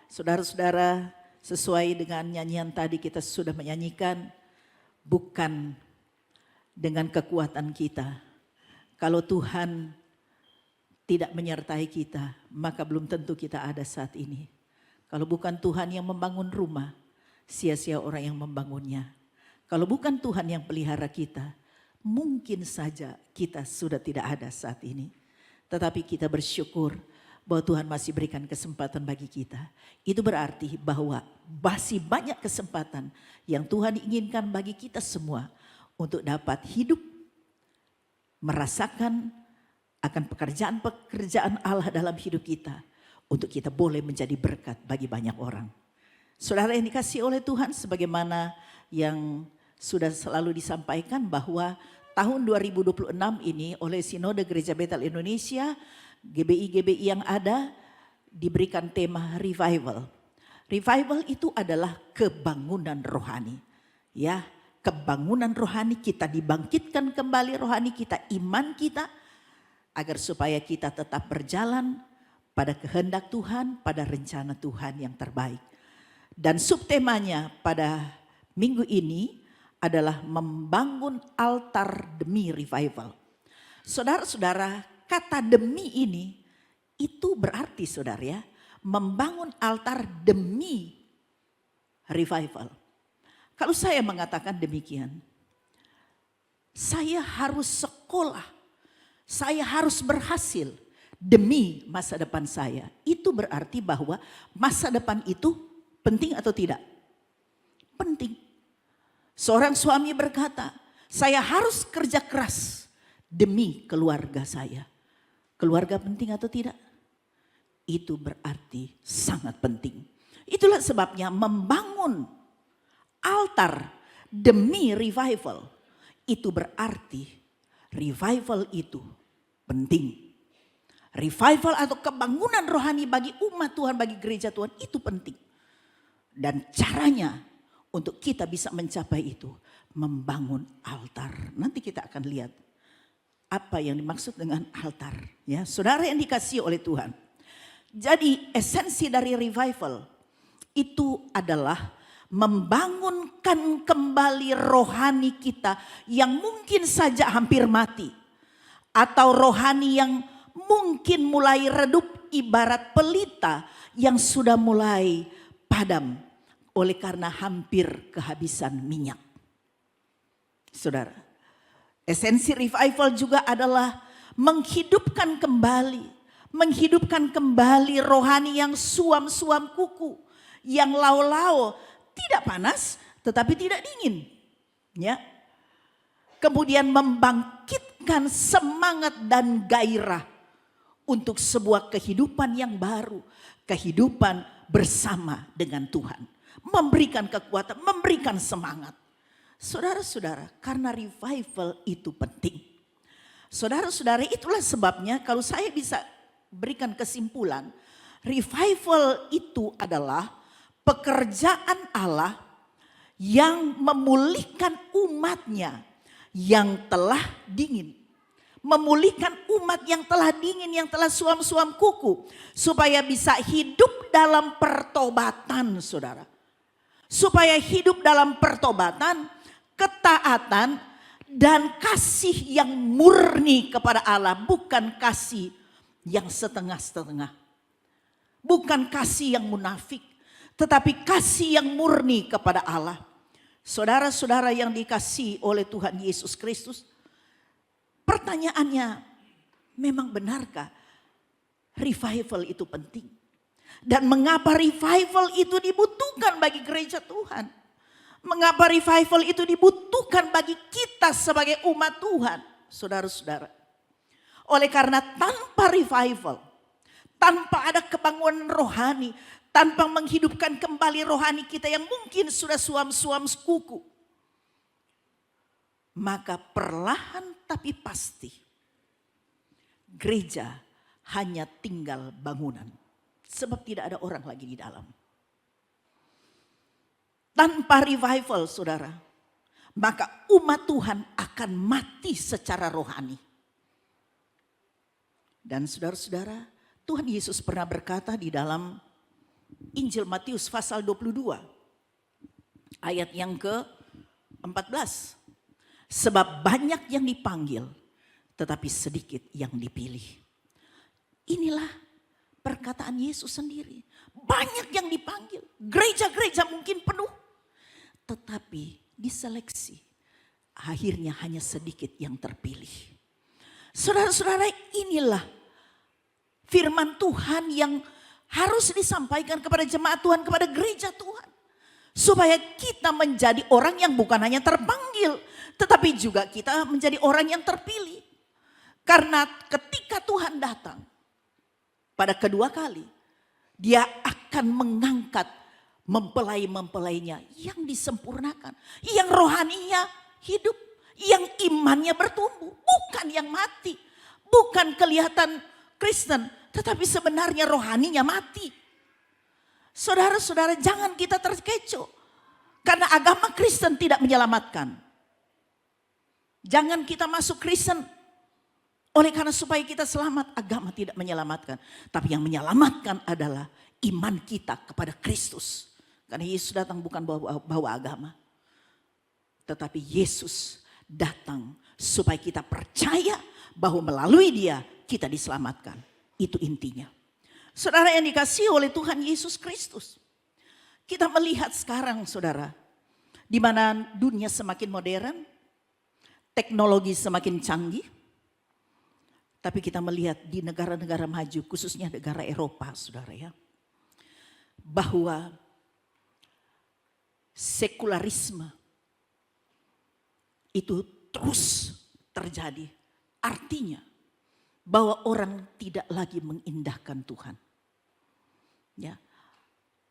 Saudara-saudara, sesuai dengan nyanyian tadi kita sudah menyanyikan, bukan dengan kekuatan kita. Kalau Tuhan tidak menyertai kita, maka belum tentu kita ada saat ini. Kalau bukan Tuhan yang membangun rumah, sia-sia orang yang membangunnya. Kalau bukan Tuhan yang pelihara kita, mungkin saja kita sudah tidak ada saat ini. Tetapi kita bersyukur bahwa Tuhan masih berikan kesempatan bagi kita. Itu berarti bahwa masih banyak kesempatan yang Tuhan inginkan bagi kita semua untuk dapat hidup, merasakan akan pekerjaan-pekerjaan Allah dalam hidup kita, untuk kita boleh menjadi berkat bagi banyak orang. Saudara yang dikasihi oleh Tuhan, sebagaimana yang sudah selalu disampaikan bahwa tahun 2026 ini oleh Sinode Gereja Betel Indonesia, GBI-GBI yang ada diberikan tema revival. Revival itu adalah kebangunan rohani. Ya, kebangunan rohani, kita dibangkitkan kembali rohani kita, iman kita, agar supaya kita tetap berjalan pada kehendak Tuhan, pada rencana Tuhan yang terbaik. Dan subtemanya pada minggu ini adalah membangun altar demi revival. Saudara-saudara, kata demi ini itu berarti saudara ya, membangun altar demi revival. Kalau saya mengatakan demikian, saya harus sekolah, saya harus berhasil demi masa depan saya. Itu berarti bahwa masa depan itu penting atau tidak? Penting. Seorang suami berkata, saya harus kerja keras demi keluarga saya. Keluarga penting atau tidak? Itu berarti sangat penting. Itulah sebabnya membangun altar demi revival. Itu berarti revival itu penting. Revival atau kebangunan rohani bagi umat Tuhan, bagi gereja Tuhan itu penting. Dan caranya untuk kita bisa mencapai itu, membangun altar. Nanti kita akan lihat apa yang dimaksud dengan altar. Ya, saudara yang dikasihi oleh Tuhan. Jadi esensi dari revival itu adalah membangunkan kembali rohani kita yang mungkin saja hampir mati. Atau rohani yang mungkin mulai redup ibarat pelita yang sudah mulai padam oleh karena hampir kehabisan minyak. Saudara, esensi revival juga adalah menghidupkan kembali rohani yang suam-suam kuku, yang lau-lau, tidak panas tetapi tidak dingin. Ya. Kemudian membangkitkan semangat dan gairah untuk sebuah kehidupan yang baru, kehidupan bersama dengan Tuhan. Memberikan kekuatan, memberikan semangat. Saudara-saudara, karena revival itu penting. Saudara-saudara, itulah sebabnya kalau saya bisa berikan kesimpulan, revival itu adalah pekerjaan Allah yang memulihkan umatnya yang telah dingin. Memulihkan umat yang telah dingin, yang telah suam-suam kuku. Supaya bisa hidup dalam pertobatan, saudara. Supaya hidup dalam pertobatan, ketaatan, dan kasih yang murni kepada Allah. Bukan kasih yang setengah-setengah. Bukan kasih yang munafik, tetapi kasih yang murni kepada Allah. Saudara-saudara yang dikasihi oleh Tuhan Yesus Kristus, pertanyaannya, memang benarkah revival itu penting? Dan mengapa revival itu dibutuhkan bagi gereja Tuhan? Mengapa revival itu dibutuhkan bagi kita sebagai umat Tuhan? Saudara-saudara, oleh karena tanpa revival, tanpa ada kebangunan rohani, tanpa menghidupkan kembali rohani kita yang mungkin sudah suam-suam kuku, maka perlahan tapi pasti gereja hanya tinggal bangunan. Sebab tidak ada orang lagi di dalam. Tanpa revival, saudara, maka umat Tuhan akan mati secara rohani. Dan saudara-saudara, Tuhan Yesus pernah berkata di dalam Injil Matius pasal 22 ayat yang ke-14. Sebab banyak yang dipanggil tetapi sedikit yang dipilih. Inilah perkataan Yesus sendiri. Banyak yang dipanggil. Gereja-gereja mungkin penuh. Tetapi diseleksi. Akhirnya hanya sedikit yang terpilih. Saudara-saudara, inilah firman Tuhan yang harus disampaikan kepada jemaat Tuhan, kepada gereja Tuhan. Supaya kita menjadi orang yang bukan hanya terpanggil, tetapi juga kita menjadi orang yang terpilih. Karena ketika Tuhan datang pada kedua kali, Dia akan mengangkat mempelai-mempelainya yang disempurnakan, yang rohaninya hidup, yang imannya bertumbuh, bukan yang mati, bukan kelihatan Kristen, tetapi sebenarnya rohaninya mati. Saudara-saudara, jangan kita terkecoh karena agama Kristen tidak menyelamatkan. Jangan kita masuk Kristen oleh karena supaya kita selamat. Agama tidak menyelamatkan, tapi yang menyelamatkan adalah iman kita kepada Kristus. Karena Yesus datang bukan bawa agama, tetapi Yesus datang supaya kita percaya bahwa melalui Dia kita diselamatkan. Itu intinya. Saudara yang dikasihi oleh Tuhan Yesus Kristus. Kita melihat sekarang, saudara, di mana dunia semakin modern, teknologi semakin canggih. Tapi kita melihat di negara-negara maju, khususnya negara Eropa, saudara ya, bahwa sekularisme itu terus terjadi. Artinya bahwa orang tidak lagi mengindahkan Tuhan. Ya,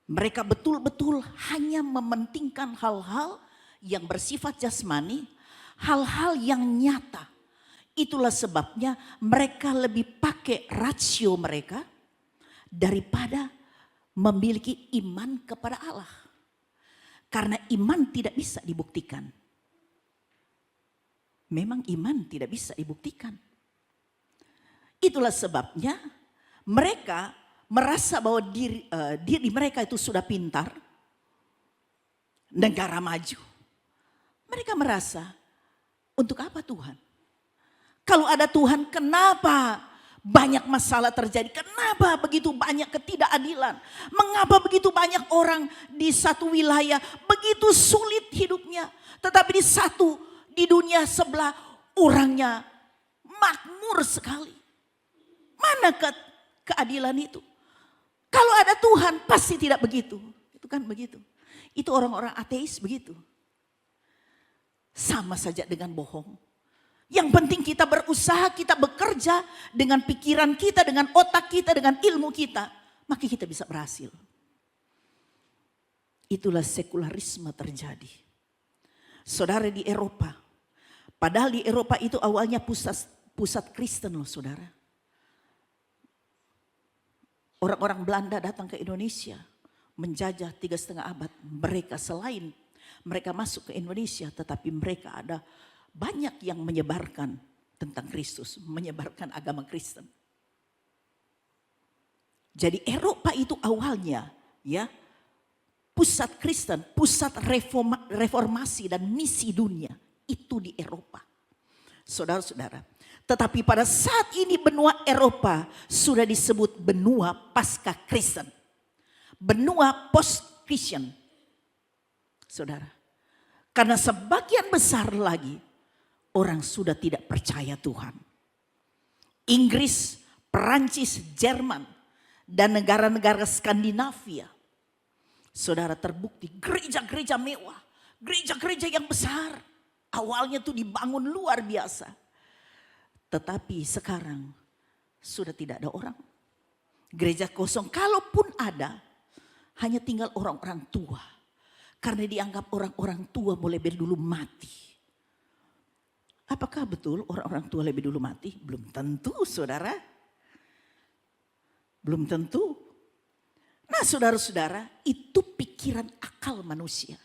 mereka betul-betul hanya mementingkan hal-hal yang bersifat jasmani, hal-hal yang nyata. Itulah sebabnya mereka lebih pakai rasio mereka daripada memiliki iman kepada Allah. Karena iman tidak bisa dibuktikan. Memang iman tidak bisa dibuktikan. Itulah sebabnya mereka merasa bahwa diri mereka itu sudah pintar. Negara maju. Mereka merasa, untuk apa Tuhan? Kalau ada Tuhan, kenapa banyak masalah terjadi? Kenapa begitu banyak ketidakadilan? Mengapa begitu banyak orang di satu wilayah begitu sulit hidupnya? Tetapi di dunia sebelah orangnya makmur sekali. Mana keadilan itu? Kalau ada Tuhan pasti tidak begitu. Itu kan begitu. Itu orang-orang ateis begitu. Sama saja dengan bohong. Yang penting kita berusaha, kita bekerja dengan pikiran kita, dengan otak kita, dengan ilmu kita. Maka kita bisa berhasil. Itulah sekularisme terjadi. Saudara di Eropa. Padahal di Eropa itu awalnya pusat Kristen loh saudara. Orang-orang Belanda datang ke Indonesia. Menjajah 3,5 abad. Mereka selain mereka masuk ke Indonesia, tetapi mereka ada banyak yang menyebarkan tentang Kristus, menyebarkan agama Kristen. Jadi Eropa itu awalnya ya pusat Kristen, pusat reformasi dan misi dunia itu di Eropa. Saudara-saudara, tetapi pada saat ini benua Eropa sudah disebut benua pasca Kristen. Benua post-Christian. Saudara, karena sebagian besar lagi orang sudah tidak percaya Tuhan. Inggris, Perancis, Jerman, dan negara-negara Skandinavia. Saudara, terbukti gereja-gereja mewah, gereja-gereja yang besar. Awalnya tuh dibangun luar biasa. Tetapi sekarang sudah tidak ada orang. Gereja kosong, kalaupun ada, hanya tinggal orang-orang tua. Karena dianggap orang-orang tua mulai dari dulu mati. Apakah betul orang-orang tua lebih dulu mati? Belum tentu saudara. Belum tentu. Nah saudara-saudara, itu pikiran akal manusia.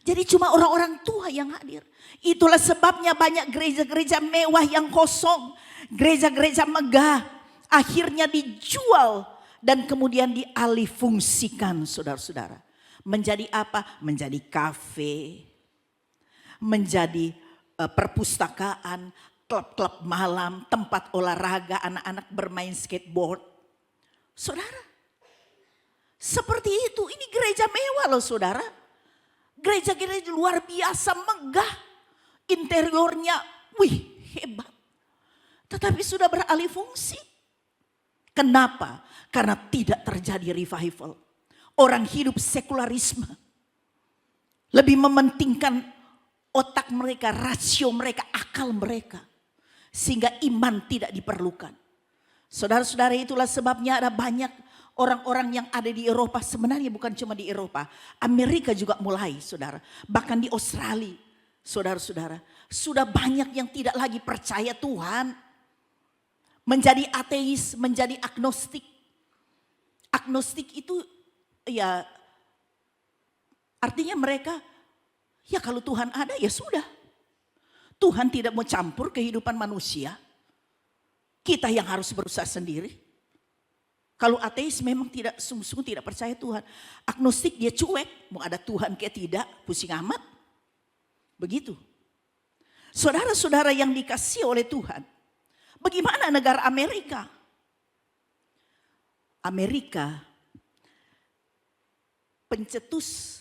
Jadi cuma orang-orang tua yang hadir. Itulah sebabnya banyak gereja-gereja mewah yang kosong. Gereja-gereja megah akhirnya dijual dan kemudian dialihfungsikan saudara-saudara. Menjadi apa? Menjadi kafe, menjadi perpustakaan, klub-klub malam, tempat olahraga, anak-anak bermain skateboard. Saudara, seperti itu, ini gereja mewah loh saudara. Gereja-gereja luar biasa megah, interiornya, wih hebat. Tetapi sudah beralih fungsi. Kenapa? Karena tidak terjadi revival. Orang hidup sekularisme. Lebih mementingkan otak mereka, rasio mereka, akal mereka. Sehingga iman tidak diperlukan. Saudara-saudara, itulah sebabnya ada banyak orang-orang yang ada di Eropa. Sebenarnya bukan cuma di Eropa. Amerika juga mulai saudara. Bahkan di Australia. Saudara-saudara. Sudah banyak yang tidak lagi percaya Tuhan. Menjadi ateis, menjadi agnostik. Agnostik itu ya artinya mereka ya kalau Tuhan ada ya sudah. Tuhan tidak mau campur kehidupan manusia. Kita yang harus berusaha sendiri. Kalau ateis memang tidak sungguh-sungguh tidak percaya Tuhan. Agnostik dia cuek, mau ada Tuhan kayak tidak, pusing amat. Begitu. Saudara-saudara yang dikasihi oleh Tuhan. Bagaimana negara Amerika? Amerika pencetus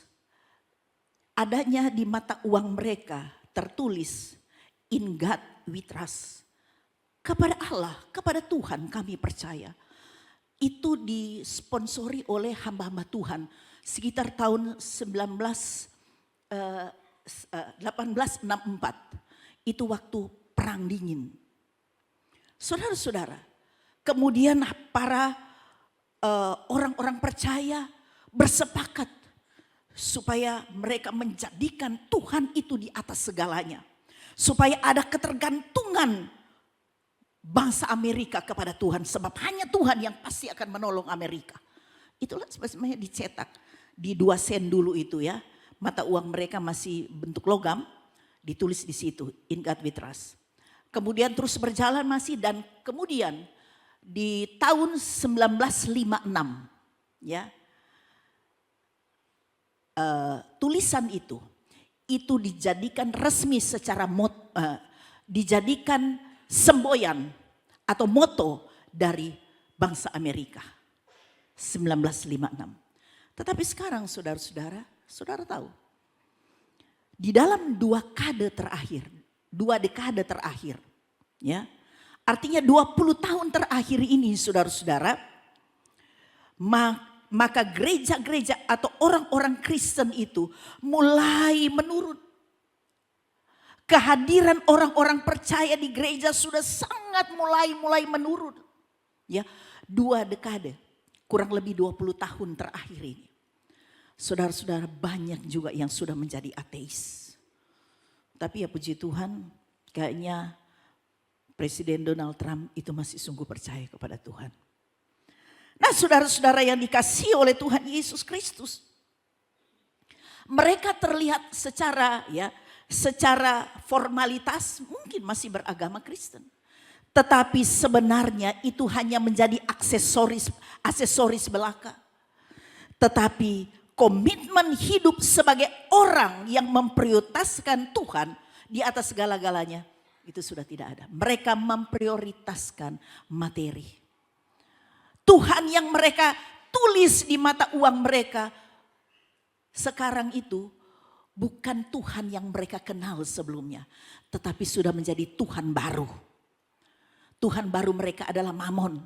adanya di mata uang mereka tertulis in God we trust. Kepada Allah, kepada Tuhan kami percaya. Itu disponsori oleh hamba-hamba Tuhan sekitar tahun 1864. Itu waktu perang dingin. Saudara-saudara, kemudian para orang-orang percaya bersepakat supaya mereka menjadikan Tuhan itu di atas segalanya. Supaya ada ketergantungan bangsa Amerika kepada Tuhan. Sebab hanya Tuhan yang pasti akan menolong Amerika. Itulah sebenarnya dicetak di 2 sen dulu itu ya. Mata uang mereka masih bentuk logam. Ditulis di situ, in God we trust. Kemudian terus berjalan masih dan kemudian di tahun 1956 ya. Tulisan itu dijadikan resmi secara dijadikan semboyan atau moto dari bangsa Amerika 1956. Tetapi sekarang saudara-saudara, saudara tahu di dalam 2 dekade terakhir ya. Artinya 20 tahun terakhir ini saudara-saudara, maka gereja-gereja atau orang-orang Kristen itu mulai menurun. Kehadiran orang-orang percaya di gereja sudah sangat mulai menurun. Ya, 2 dekade, kurang lebih 20 tahun terakhir ini. Saudara-saudara, banyak juga yang sudah menjadi ateis. Tapi ya puji Tuhan, kayaknya Presiden Donald Trump itu masih sungguh percaya kepada Tuhan. Nah saudara-saudara yang dikasihi oleh Tuhan Yesus Kristus. Mereka terlihat secara formalitas mungkin masih beragama Kristen. Tetapi sebenarnya itu hanya menjadi aksesoris belaka. Tetapi komitmen hidup sebagai orang yang memprioritaskan Tuhan di atas segala-galanya itu sudah tidak ada. Mereka memprioritaskan materi. Tuhan yang mereka tulis di mata uang mereka sekarang itu bukan Tuhan yang mereka kenal sebelumnya. Tetapi sudah menjadi Tuhan baru. Tuhan baru mereka adalah mamon.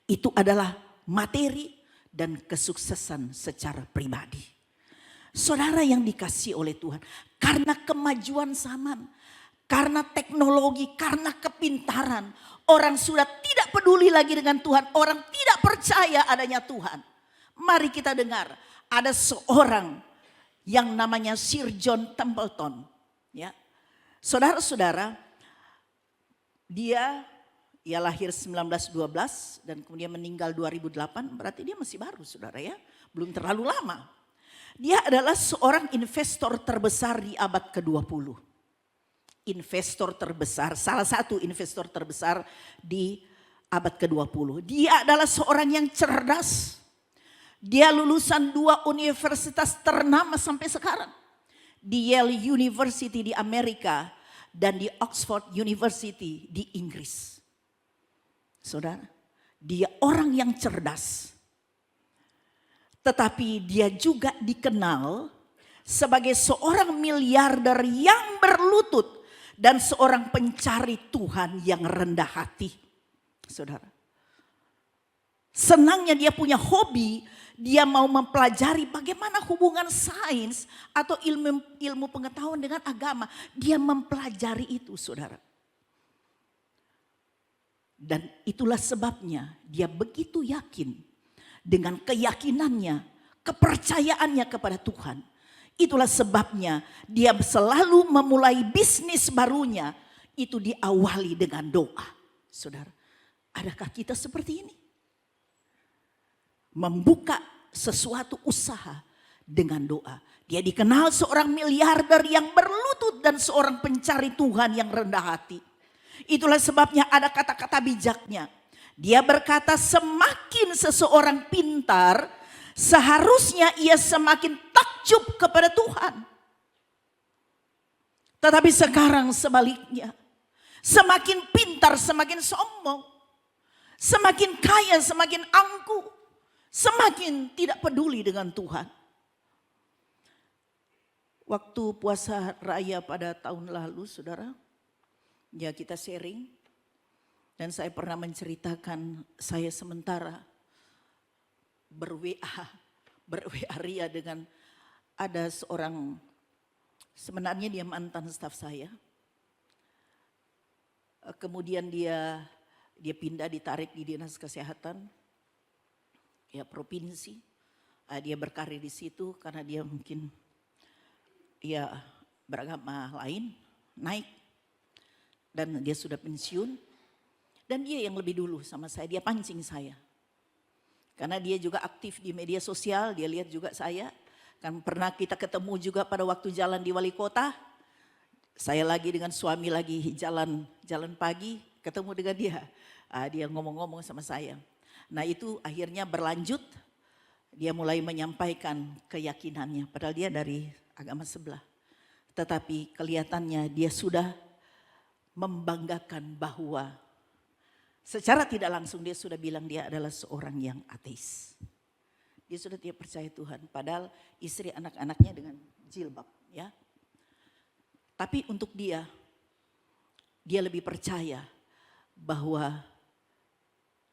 Itu adalah materi dan kesuksesan secara pribadi. Saudara yang dikasihi oleh Tuhan. Karena kemajuan zaman. Karena teknologi, karena kepintaran. Orang sudah tidak peduli lagi dengan Tuhan. Orang tidak percaya adanya Tuhan. Mari kita dengar. Ada seorang yang namanya Sir John Templeton. Ya, saudara-saudara, dia lahir 1912 dan kemudian meninggal 2008. Berarti dia masih baru saudara ya. Belum terlalu lama. Dia adalah seorang investor terbesar di abad ke-20. Investor terbesar, salah satu investor terbesar di abad ke-20. Dia adalah seorang yang cerdas. Dia lulusan 2 universitas ternama sampai sekarang. Di Yale University di Amerika dan di Oxford University di Inggris. Saudara, dia orang yang cerdas. Tetapi dia juga dikenal sebagai seorang miliarder yang berlutut dan seorang pencari Tuhan yang rendah hati. Saudara, senangnya dia punya hobi, dia mau mempelajari bagaimana hubungan sains atau ilmu pengetahuan dengan agama. Dia mempelajari itu, saudara. Dan itulah sebabnya dia begitu yakin dengan keyakinannya, kepercayaannya kepada Tuhan. Itulah sebabnya dia selalu memulai bisnis barunya itu diawali dengan doa. Saudara, adakah kita seperti ini? Membuka sesuatu usaha dengan doa. Dia dikenal seorang miliarder yang berlutut dan seorang pencari Tuhan yang rendah hati. Itulah sebabnya ada kata-kata bijaknya. Dia berkata, semakin seseorang pintar, seharusnya ia semakin takjub kepada Tuhan. Tetapi sekarang sebaliknya, semakin pintar semakin sombong, semakin kaya semakin angkuh, semakin tidak peduli dengan Tuhan. Waktu puasa raya pada tahun lalu, saudara, ya kita sharing. Dan saya pernah menceritakan saya sementara ber-WA Ria dengan ada seorang, sebenarnya dia mantan staf saya. Kemudian dia pindah, ditarik di dinas kesehatan ya provinsi. Dia berkarir di situ karena dia mungkin ya beragama lain, naik. Dan dia sudah pensiun. Dan dia yang lebih dulu sama saya, dia pancing saya. Karena dia juga aktif di media sosial, dia lihat juga saya. Kan pernah kita ketemu juga pada waktu jalan di wali kota. Saya lagi dengan suami lagi jalan pagi, ketemu dengan dia. Dia ngomong-ngomong sama saya. Nah itu akhirnya berlanjut, dia mulai menyampaikan keyakinannya. Padahal dia dari agama sebelah. Tetapi kelihatannya dia sudah membanggakan bahwa secara tidak langsung dia sudah bilang dia adalah seorang yang ateis. Dia sudah tidak percaya Tuhan. Padahal istri anak-anaknya dengan jilbab. Ya. Tapi untuk dia lebih percaya bahwa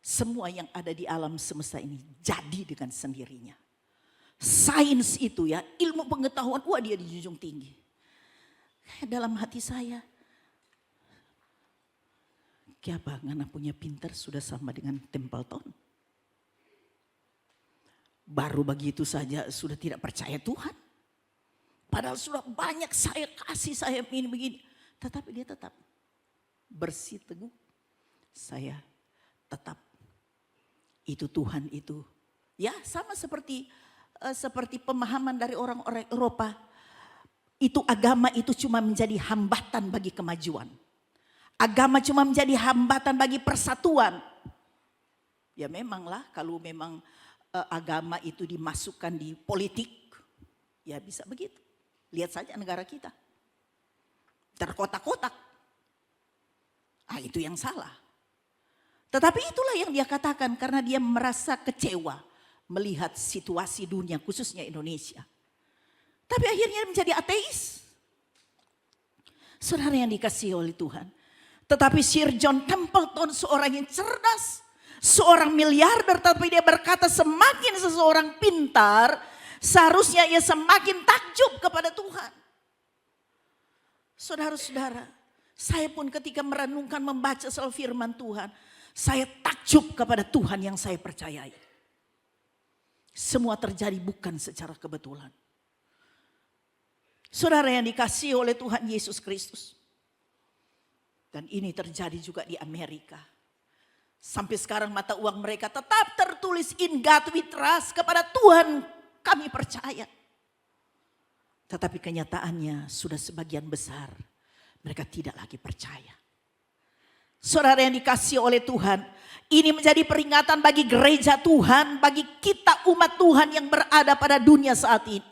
semua yang ada di alam semesta ini jadi dengan sendirinya. Sains itu ya, ilmu pengetahuan, wah dia dijunjung tinggi. Dalam hati saya, kiapa ngana punya pintar sudah sama dengan Templeton. Baru begitu saja sudah tidak percaya Tuhan. Padahal sudah banyak saya kasih, saya ini begini. Tetapi dia tetap bersih teguh. Saya tetap itu Tuhan itu. Ya sama seperti pemahaman dari orang-orang Eropa. Itu agama itu cuma menjadi hambatan bagi kemajuan. Agama cuma menjadi hambatan bagi persatuan. Ya memanglah kalau memang agama itu dimasukkan di politik, ya bisa begitu. Lihat saja negara kita. Terkotak-kotak. Itu yang salah. Tetapi itulah yang dia katakan karena dia merasa kecewa melihat situasi dunia khususnya Indonesia. Tapi akhirnya menjadi ateis. Saudara yang dikasihi oleh Tuhan. Tetapi Sir John Templeton seorang yang cerdas, seorang miliarder, tapi dia berkata semakin seseorang pintar, seharusnya ia semakin takjub kepada Tuhan. Saudara-saudara, saya pun ketika merenungkan membaca soal firman Tuhan, saya takjub kepada Tuhan yang saya percayai. Semua terjadi bukan secara kebetulan. Saudara yang dikasihi oleh Tuhan Yesus Kristus. Dan ini terjadi juga di Amerika. Sampai sekarang mata uang mereka tetap tertulis in God we trust, kepada Tuhan kami percaya. Tetapi kenyataannya sudah sebagian besar mereka tidak lagi percaya. Saudara yang dikasihi oleh Tuhan, ini menjadi peringatan bagi gereja Tuhan, bagi kita umat Tuhan yang berada pada dunia saat ini.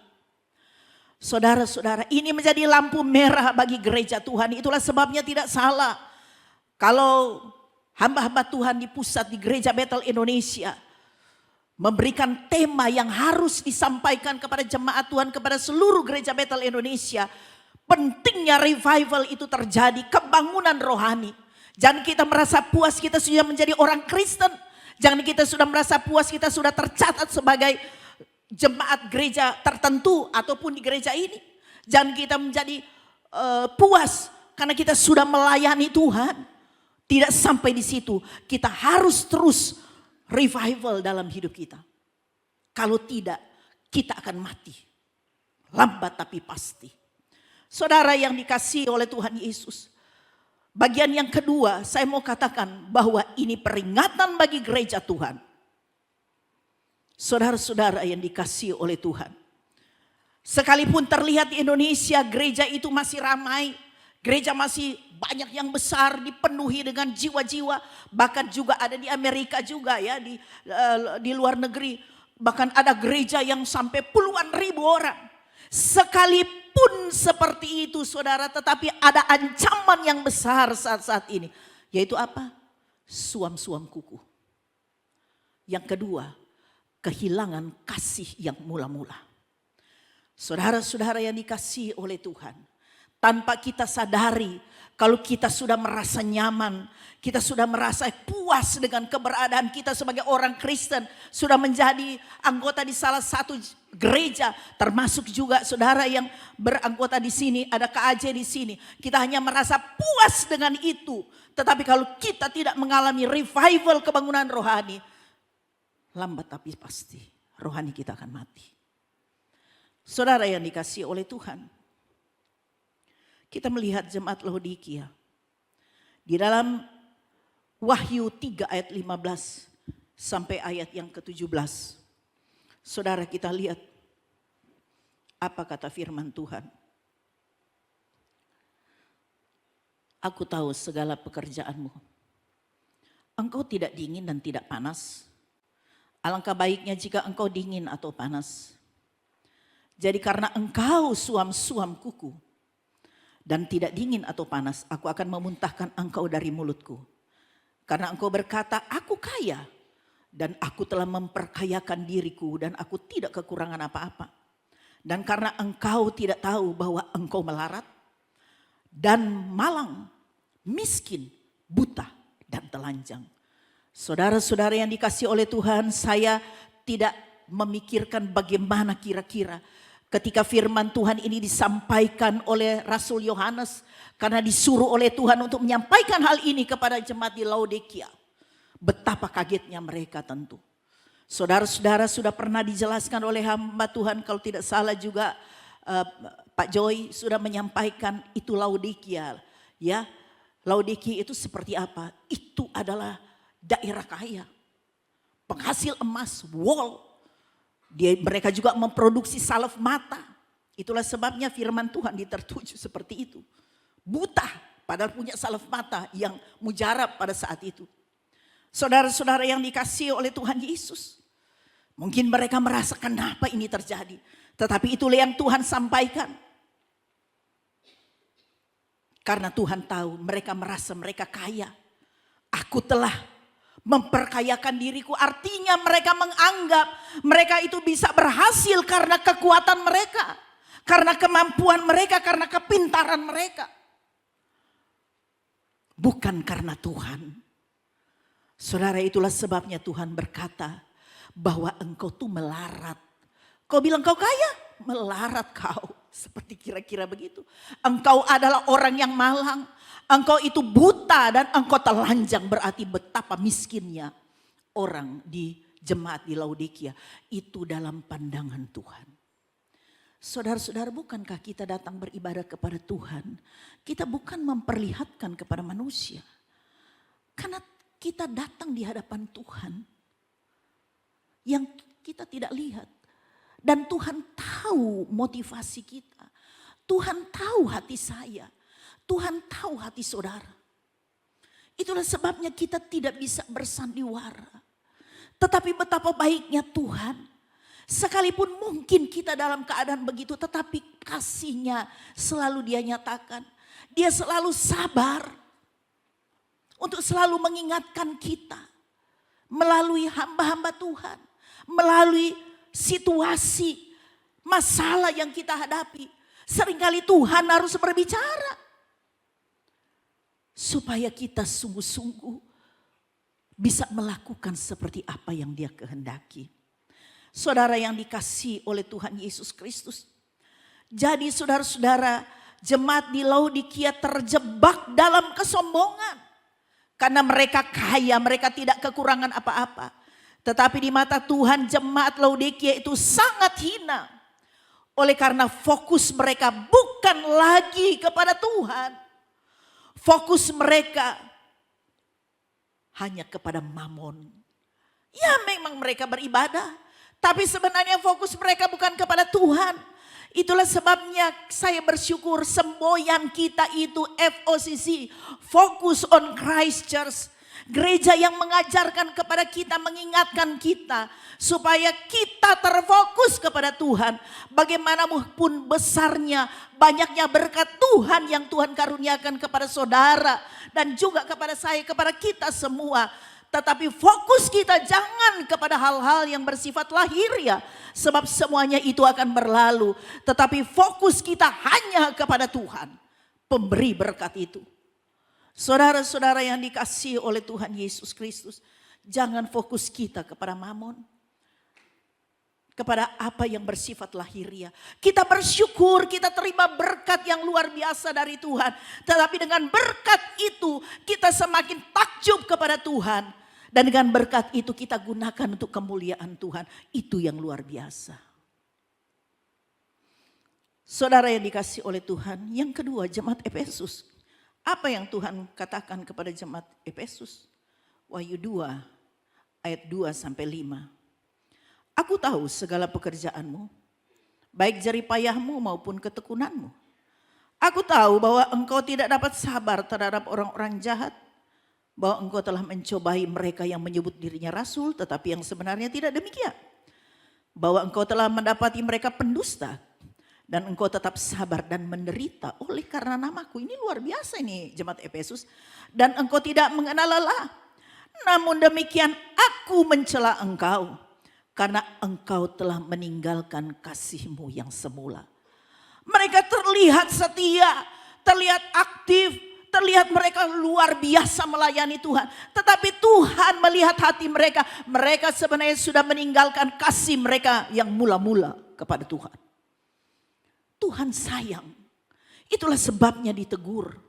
Saudara-saudara, ini menjadi lampu merah bagi gereja Tuhan. Itulah sebabnya tidak salah kalau hamba-hamba Tuhan di pusat di Gereja Bethel Indonesia memberikan tema yang harus disampaikan kepada jemaat Tuhan, kepada seluruh Gereja Bethel Indonesia. Pentingnya revival itu terjadi, kebangunan rohani. Jangan kita merasa puas kita sudah menjadi orang Kristen. Jangan kita sudah merasa puas kita sudah tercatat sebagai jemaat gereja tertentu ataupun di gereja ini. Jangan kita menjadi puas karena kita sudah melayani Tuhan. Tidak sampai di situ, kita harus terus revival dalam hidup kita. Kalau tidak, kita akan mati. Lambat tapi pasti. Saudara yang dikasihi oleh Tuhan Yesus, bagian yang kedua saya mau katakan bahwa ini peringatan bagi gereja Tuhan. Saudara-saudara yang dikasihi oleh Tuhan, sekalipun terlihat di Indonesia gereja itu masih ramai, gereja masih banyak yang besar, dipenuhi dengan jiwa-jiwa. Bahkan juga ada di Amerika juga ya, di luar negeri. Bahkan ada gereja yang sampai puluhan ribu orang. Sekalipun seperti itu saudara, tetapi ada ancaman yang besar saat-saat ini. Yaitu apa? Suam-suam kuku. Yang kedua, kehilangan kasih yang mula-mula. Saudara-saudara yang dikasihi oleh Tuhan, tanpa kita sadari, kalau kita sudah merasa nyaman, kita sudah merasa puas dengan keberadaan kita sebagai orang Kristen, sudah menjadi anggota di salah satu gereja, termasuk juga saudara yang beranggota di sini, ada KAJ di sini. Kita hanya merasa puas dengan itu. Tetapi kalau kita tidak mengalami revival kebangunan rohani, lambat tapi pasti rohani kita akan mati. Saudara yang dikasihi oleh Tuhan, kita melihat jemaat Laodikia. Di dalam Wahyu 3 ayat 15 sampai ayat yang ke-17. Saudara kita lihat apa kata firman Tuhan. Aku tahu segala pekerjaanmu. Engkau tidak dingin dan tidak panas. Alangkah baiknya jika engkau dingin atau panas. Jadi karena engkau suam-suam kuku dan tidak dingin atau panas, aku akan memuntahkan engkau dari mulutku. Karena engkau berkata, aku kaya dan aku telah memperkayakan diriku dan aku tidak kekurangan apa-apa. Dan karena engkau tidak tahu bahwa engkau melarat dan malang, miskin, buta dan telanjang. Saudara-saudara yang dikasihi oleh Tuhan, saya tidak memikirkan bagaimana kira-kira ketika firman Tuhan ini disampaikan oleh Rasul Yohanes, karena disuruh oleh Tuhan untuk menyampaikan hal ini kepada jemaat di Laodikia. Betapa kagetnya mereka tentu. Saudara-saudara sudah pernah dijelaskan oleh hamba Tuhan, kalau tidak salah juga Pak Joy sudah menyampaikan itu Laodikia. Ya, Laodikia itu seperti apa? Itu adalah daerah kaya, penghasil emas, wool. Mereka juga memproduksi salaf mata. Itulah sebabnya firman Tuhan ditertuju seperti itu. Buta padahal punya salaf mata yang mujarab pada saat itu. Saudara-saudara yang dikasihi oleh Tuhan Yesus. Mungkin mereka merasa kenapa ini terjadi. Tetapi itulah yang Tuhan sampaikan. Karena Tuhan tahu mereka merasa mereka kaya. Aku telah memperkayakan diriku, artinya mereka menganggap mereka itu bisa berhasil karena kekuatan mereka, karena kemampuan mereka, karena kepintaran mereka, bukan karena Tuhan. Saudara, itulah sebabnya Tuhan berkata bahwa engkau tuh melarat. Kau bilang kau kaya, melarat kau, seperti kira-kira begitu. Engkau adalah orang yang malang. Engkau itu buta dan engkau telanjang, berarti betapa miskinnya orang di jemaat di Laodikia. Itu dalam pandangan Tuhan. Saudara-saudara, bukankah kita datang beribadah kepada Tuhan? Kita bukan memperlihatkan kepada manusia. Karena kita datang di hadapan Tuhan yang kita tidak lihat. Dan Tuhan tahu motivasi kita. Tuhan tahu hati saya. Tuhan tahu hati saudara. Itulah sebabnya kita tidak bisa bersandiwara. Tetapi betapa baiknya Tuhan. Sekalipun mungkin kita dalam keadaan begitu, tetapi kasih-Nya selalu Dia nyatakan. Dia selalu sabar untuk selalu mengingatkan kita melalui hamba-hamba Tuhan, melalui situasi masalah yang kita hadapi. Seringkali Tuhan harus berbicara supaya kita sungguh-sungguh bisa melakukan seperti apa yang Dia kehendaki. Saudara yang dikasihi oleh Tuhan Yesus Kristus. Jadi saudara-saudara, jemaat di Laodikia terjebak dalam kesombongan. Karena mereka kaya, mereka tidak kekurangan apa-apa. Tetapi di mata Tuhan jemaat Laodikia itu sangat hina. Oleh karena fokus mereka bukan lagi kepada Tuhan. Fokus mereka hanya kepada mamon. Ya memang mereka beribadah. Tapi sebenarnya fokus mereka bukan kepada Tuhan. Itulah sebabnya saya bersyukur semboyan kita itu FOCC. Focus on Christ Church. Gereja yang mengajarkan kepada kita, mengingatkan kita. Supaya kita terfokus kepada Tuhan. Bagaimanapun besarnya, banyaknya berkat Tuhan yang Tuhan karuniakan kepada saudara. Dan juga kepada saya, kepada kita semua. Tetapi fokus kita jangan kepada hal-hal yang bersifat lahiriah. Sebab semuanya itu akan berlalu. Tetapi fokus kita hanya kepada Tuhan. Pemberi berkat itu. Saudara-saudara yang dikasihi oleh Tuhan Yesus Kristus. Jangan fokus kita kepada mamon. Kepada apa yang bersifat lahiriah. Kita bersyukur, kita terima berkat yang luar biasa dari Tuhan. Tetapi dengan berkat itu kita semakin takjub kepada Tuhan. Dan dengan berkat itu kita gunakan untuk kemuliaan Tuhan. Itu yang luar biasa. Saudara yang dikasihi oleh Tuhan. Yang kedua, jemaat Efesus. Apa yang Tuhan katakan kepada jemaat Efesus? Wahyu 2 ayat 2 sampai 5. Aku tahu segala pekerjaanmu, baik jeripayahmu maupun ketekunanmu. Aku tahu bahwa engkau tidak dapat sabar terhadap orang-orang jahat, bahwa engkau telah mencobai mereka yang menyebut dirinya rasul, tetapi yang sebenarnya tidak demikian. Bahwa engkau telah mendapati mereka pendusta, dan engkau tetap sabar dan menderita oleh karena namaku. Ini luar biasa ini jemaat Efesus. Dan engkau tidak mengenal lelah. Namun demikian aku mencela engkau. Karena engkau telah meninggalkan kasihmu yang semula. Mereka terlihat setia, terlihat aktif, terlihat mereka luar biasa melayani Tuhan. Tetapi Tuhan melihat hati mereka. Mereka sebenarnya sudah meninggalkan kasih mereka yang mula-mula kepada Tuhan. Tuhan sayang. Itulah sebabnya ditegur,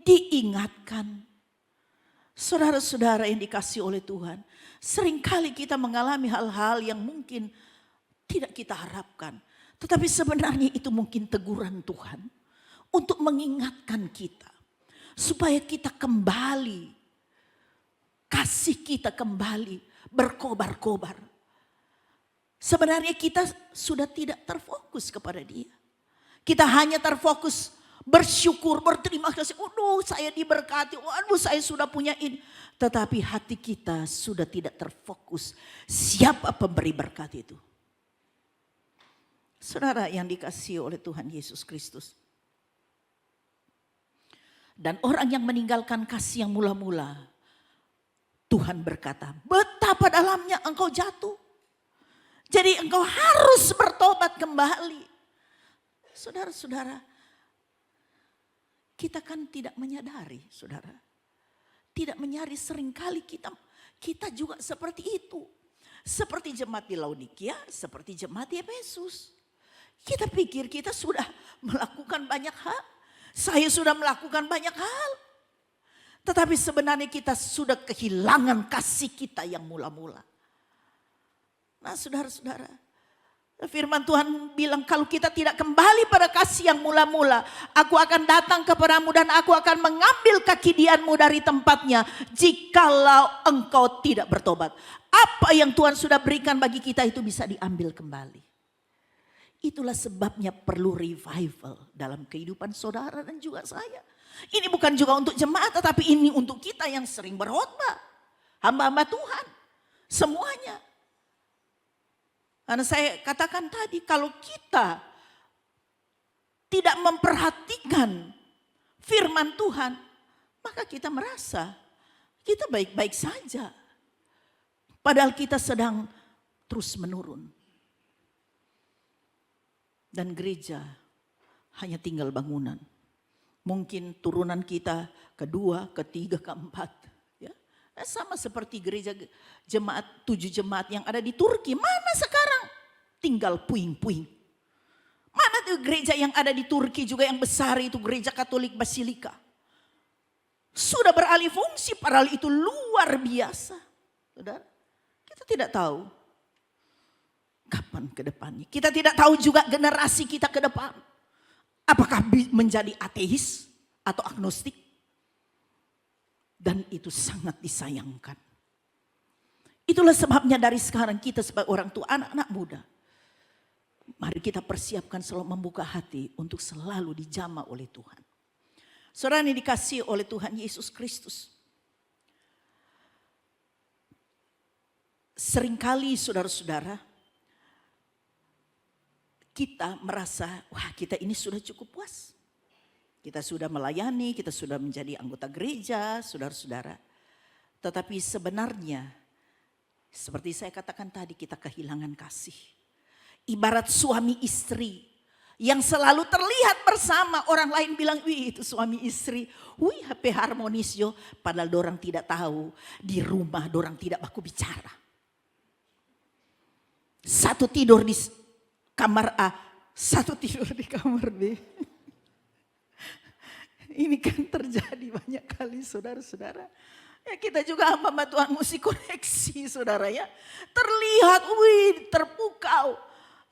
diingatkan. Saudara-saudara yang dikasihi oleh Tuhan. Seringkali kita mengalami hal-hal yang mungkin tidak kita harapkan. Tetapi sebenarnya itu mungkin teguran Tuhan. Untuk mengingatkan kita. Supaya kita kembali. Kasih kita kembali berkobar-kobar. Sebenarnya kita sudah tidak terfokus kepada Dia. Kita hanya terfokus bersyukur, berterima kasih. Waduh saya diberkati, waduh saya sudah punya ini. Tetapi hati kita sudah tidak terfokus. Siapa pemberi berkat itu? Saudara yang dikasihi oleh Tuhan Yesus Kristus. Dan orang yang meninggalkan kasih yang mula-mula. Tuhan berkata, betapa dalamnya engkau jatuh. Jadi engkau harus bertobat kembali. Saudara-saudara, kita kan tidak menyadari, saudara. Tidak menyadari seringkali kita juga seperti itu. Seperti jemaat di Laodikia, seperti jemaat di Efesus. Kita pikir kita sudah melakukan banyak hal. Saya sudah melakukan banyak hal. Tetapi sebenarnya kita sudah kehilangan kasih kita yang mula-mula. Nah saudara-saudara. Firman Tuhan bilang kalau kita tidak kembali pada kasih yang mula-mula. Aku akan datang kepadamu dan aku akan mengambil kekidianmu dari tempatnya. Jikalau engkau tidak bertobat. Apa yang Tuhan sudah berikan bagi kita itu bisa diambil kembali. Itulah sebabnya perlu revival dalam kehidupan saudara dan juga saya. Ini bukan juga untuk jemaat, tetapi ini untuk kita yang sering berkhotbah. Hamba-hamba Tuhan. Semuanya. Karena saya katakan tadi, kalau kita tidak memperhatikan firman Tuhan, maka kita merasa kita baik-baik saja. Padahal kita sedang terus menurun. Dan gereja hanya tinggal bangunan. Mungkin turunan kita kedua, ketiga, keempat. Ya. Sama seperti gereja jemaat, 7 jemaat yang ada di Turki. Mana sekarang? Tinggal puing-puing. Mana tuh gereja yang ada di Turki juga yang besar itu, gereja Katolik Basilika. Sudah beralih fungsi, padahal itu luar biasa. Saudara, kita tidak tahu kapan ke depannya. Kita tidak tahu juga generasi kita ke depan. Apakah menjadi ateis atau agnostik? Dan itu sangat disayangkan. Itulah sebabnya dari sekarang kita sebagai orang tua, anak-anak muda, mari kita persiapkan selalu membuka hati untuk selalu dijamah oleh Tuhan. Saudara yang dikasihi oleh Tuhan Yesus Kristus. Seringkali saudara-saudara, kita merasa, wah kita ini sudah cukup puas. Kita sudah melayani, kita sudah menjadi anggota gereja, saudara-saudara. Tetapi sebenarnya, seperti saya katakan tadi, kita kehilangan kasih. Ibarat suami istri yang selalu terlihat bersama, orang lain bilang, wih itu suami istri. Wih HP harmonis yo, padahal dorang tidak tahu di rumah dorang tidak baku bicara. Satu tidur di kamar A, satu tidur di kamar B. Ini kan terjadi banyak kali saudara-saudara. Ya kita juga hamba Tuhan mesti koneksi saudara ya. Terlihat wih terpukau.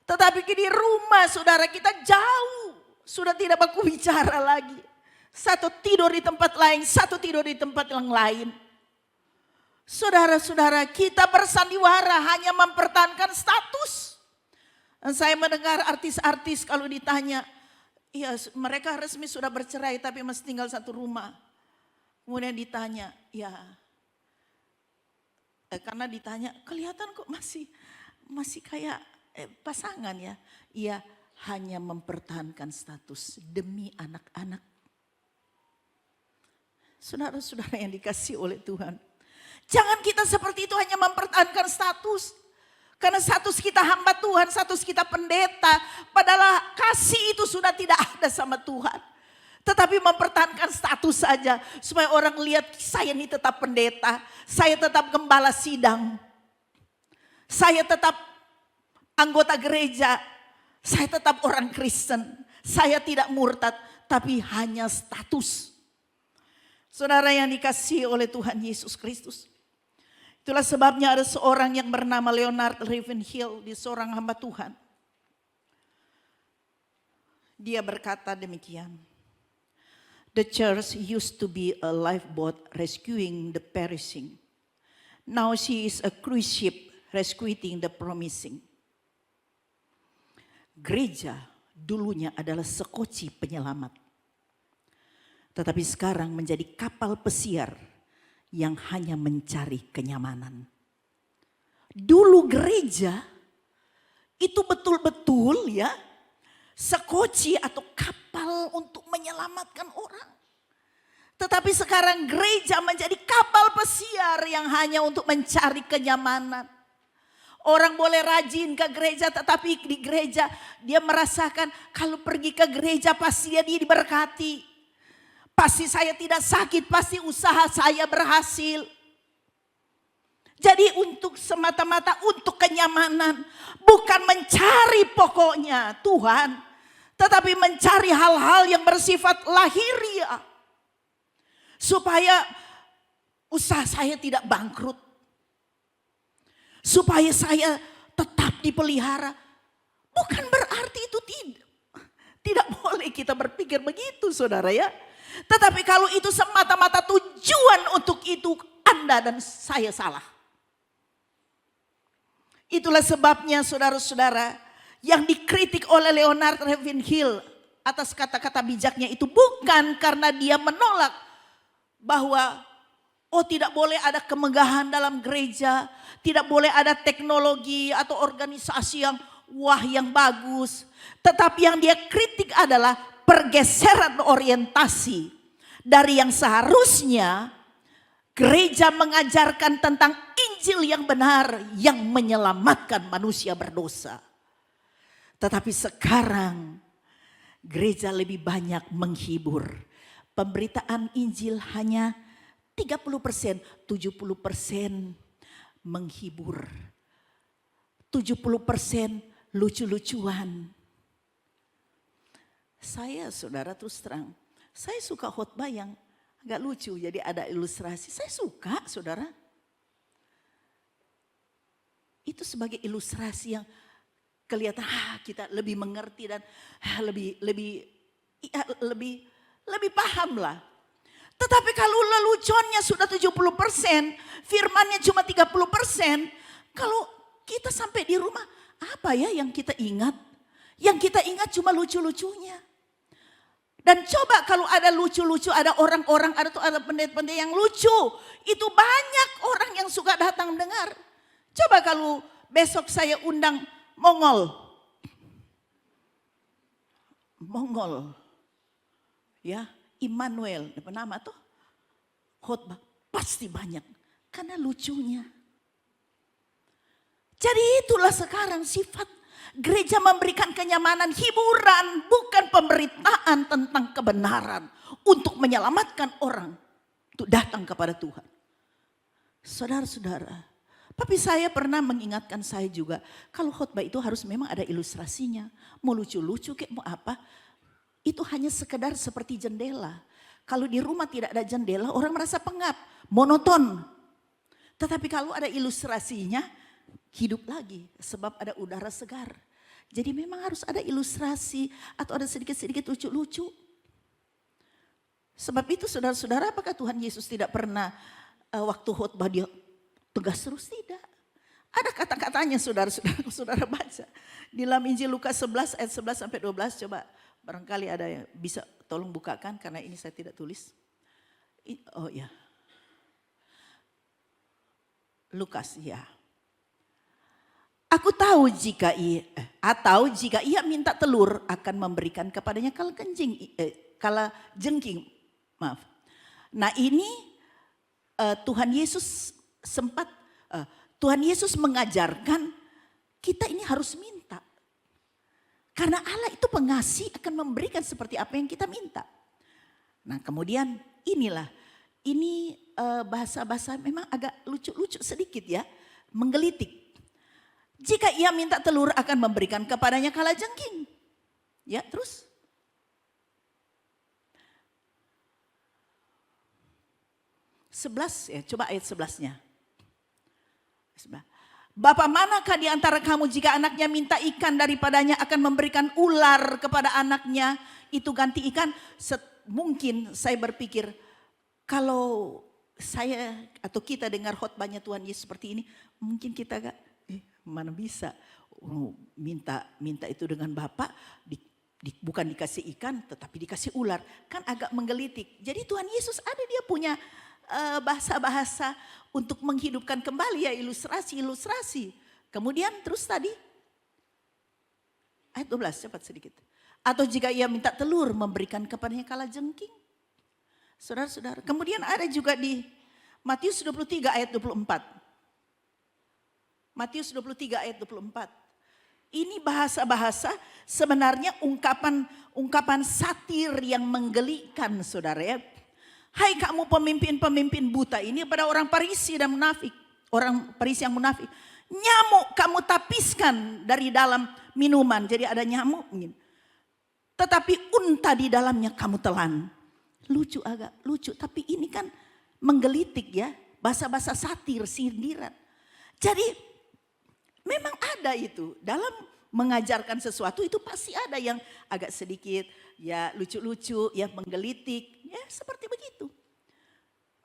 Tetapi di rumah saudara kita jauh. Sudah tidak baku bicara lagi. Satu tidur di tempat lain, satu tidur di tempat yang lain. Saudara-saudara, kita bersandiwara hanya mempertahankan status. Dan saya mendengar artis-artis kalau ditanya, ya mereka resmi sudah bercerai tapi masih tinggal satu rumah. Kemudian ditanya, ya karena ditanya, kelihatan kok masih kayak pasangan ya. Iya, hanya mempertahankan status demi anak-anak. Saudara-saudara yang dikasihi oleh Tuhan. Jangan kita seperti itu hanya mempertahankan status. Karena status kita hamba Tuhan, status kita pendeta. Padahal kasih itu sudah tidak ada sama Tuhan. Tetapi mempertahankan status saja. Supaya orang lihat saya ini tetap pendeta. Saya tetap gembala sidang. Saya tetap anggota gereja. Saya tetap orang Kristen. Saya tidak murtad. Tapi hanya status. Saudara yang dikasihi oleh Tuhan Yesus Kristus. Itulah sebabnya ada seorang yang bernama Leonard Ravenhill, dia seorang hamba Tuhan. Dia berkata demikian. The church used to be a lifeboat rescuing the perishing. Now she is a cruise ship rescuing the promising. Gereja dulunya adalah sekoci penyelamat. Tetapi sekarang menjadi kapal pesiar yang hanya mencari kenyamanan. Dulu gereja itu betul-betul ya sekoci atau kapal untuk menyelamatkan orang. Tetapi sekarang gereja menjadi kapal pesiar yang hanya untuk mencari kenyamanan. Orang boleh rajin ke gereja tetapi di gereja dia merasakan kalau pergi ke gereja pasti dia diberkati. Pasti saya tidak sakit, pasti usaha saya berhasil. Jadi untuk semata-mata untuk kenyamanan. Bukan mencari pokoknya Tuhan. Tetapi mencari hal-hal yang bersifat lahiriah. Supaya usaha saya tidak bangkrut. Supaya saya tetap dipelihara. Bukan berarti itu tidak. Tidak boleh kita berpikir begitu saudara ya. Tetapi kalau itu semata-mata tujuan untuk itu, Anda dan saya salah. Itulah sebabnya saudara-saudara yang dikritik oleh Leonard Ravenhill atas kata-kata bijaknya itu bukan karena dia menolak bahwa tidak boleh ada kemegahan dalam gereja, tidak boleh ada teknologi atau organisasi yang yang bagus. Tetapi yang dia kritik adalah pergeseran orientasi dari yang seharusnya gereja mengajarkan tentang Injil yang benar yang menyelamatkan manusia berdosa. Tetapi sekarang gereja lebih banyak menghibur. Pemberitaan Injil hanya 30%, 70% menghibur. 70% lucu-lucuan. Saya saudara terus terang, saya suka khotbah yang agak lucu, jadi ada ilustrasi. Saya suka saudara. Itu sebagai ilustrasi yang kelihatan kita lebih mengerti dan lebih paham lah. Tetapi kalau leluconnya sudah 70%, firmannya cuma 30%, kalau kita sampai di rumah, apa ya yang kita ingat? Yang kita ingat cuma lucu-lucunya. Dan coba kalau ada lucu-lucu, ada orang-orang, ada pendeta-pendeta yang lucu, itu banyak orang yang suka datang dengar. Coba kalau besok saya undang Mongol, ya. Immanuel, apa nama tuh? Khotbah pasti banyak karena lucunya. Jadi itulah sekarang sifat gereja, memberikan kenyamanan, hiburan, bukan pemberitaan tentang kebenaran untuk menyelamatkan orang untuk datang kepada Tuhan. Saudara-saudara, tapi saya pernah mengingatkan saya juga, kalau khotbah itu harus memang ada ilustrasinya, mau lucu-lucu kayak mau apa. Itu hanya sekedar seperti jendela. Kalau di rumah tidak ada jendela, orang merasa pengap, monoton. Tetapi kalau ada ilustrasinya, hidup lagi sebab ada udara segar. Jadi memang harus ada ilustrasi atau ada sedikit-sedikit lucu-lucu. Sebab itu saudara-saudara, apakah Tuhan Yesus tidak pernah waktu khotbah dia tegas terus? Tidak. Ada kata-katanya saudara baca. Di dalam Injil Lukas 11 ayat 11 sampai 12 coba. Barangkali ada yang bisa tolong bukakan karena ini saya tidak tulis. Oh ya. Lukas ya. Aku tahu jika ia minta telur akan memberikan kepadanya kala jengking. Maaf. Nah ini Tuhan Yesus Tuhan Yesus mengajarkan kita ini harus minta. Karena Allah itu pengasih, akan memberikan seperti apa yang kita minta. Nah kemudian ini bahasa-bahasa memang agak lucu-lucu sedikit ya, menggelitik. Jika ia minta telur akan memberikan kepadanya kalajengking. Ya terus. Ya, coba ayat 11-nya. Bapa manakah di antara kamu jika anaknya minta ikan daripadanya akan memberikan ular kepada anaknya itu ganti ikan? Mungkin saya berpikir kalau saya atau kita dengar khotbahnya Tuhan Yesus seperti ini, mungkin kita agak mana bisa minta itu dengan Bapa bukan dikasih ikan tetapi dikasih ular, kan agak menggelitik. Jadi Tuhan Yesus dia punya bahasa-bahasa untuk menghidupkan kembali ya, ilustrasi. Kemudian terus tadi ayat 12 cepat sedikit. Atau jika ia minta telur memberikan kepadanya kalajengking. Saudara-saudara, kemudian ada juga di Matius 23 ayat 24. Matius 23 ayat 24. Ini bahasa-bahasa sebenarnya ungkapan satir yang menggelikan saudara ya. Hai kamu pemimpin-pemimpin buta ini pada orang Farisi dan munafik. Orang Farisi yang munafik. Nyamuk kamu tapiskan dari dalam minuman. Jadi ada nyamuk. Tetapi unta di dalamnya kamu telan. Lucu, agak lucu. Tapi ini kan menggelitik ya. Bahasa-bahasa satir, sindiran. Jadi memang ada itu. Dalam mengajarkan sesuatu itu pasti ada yang agak sedikit ya lucu-lucu, ya menggelitik. Ya seperti begitu.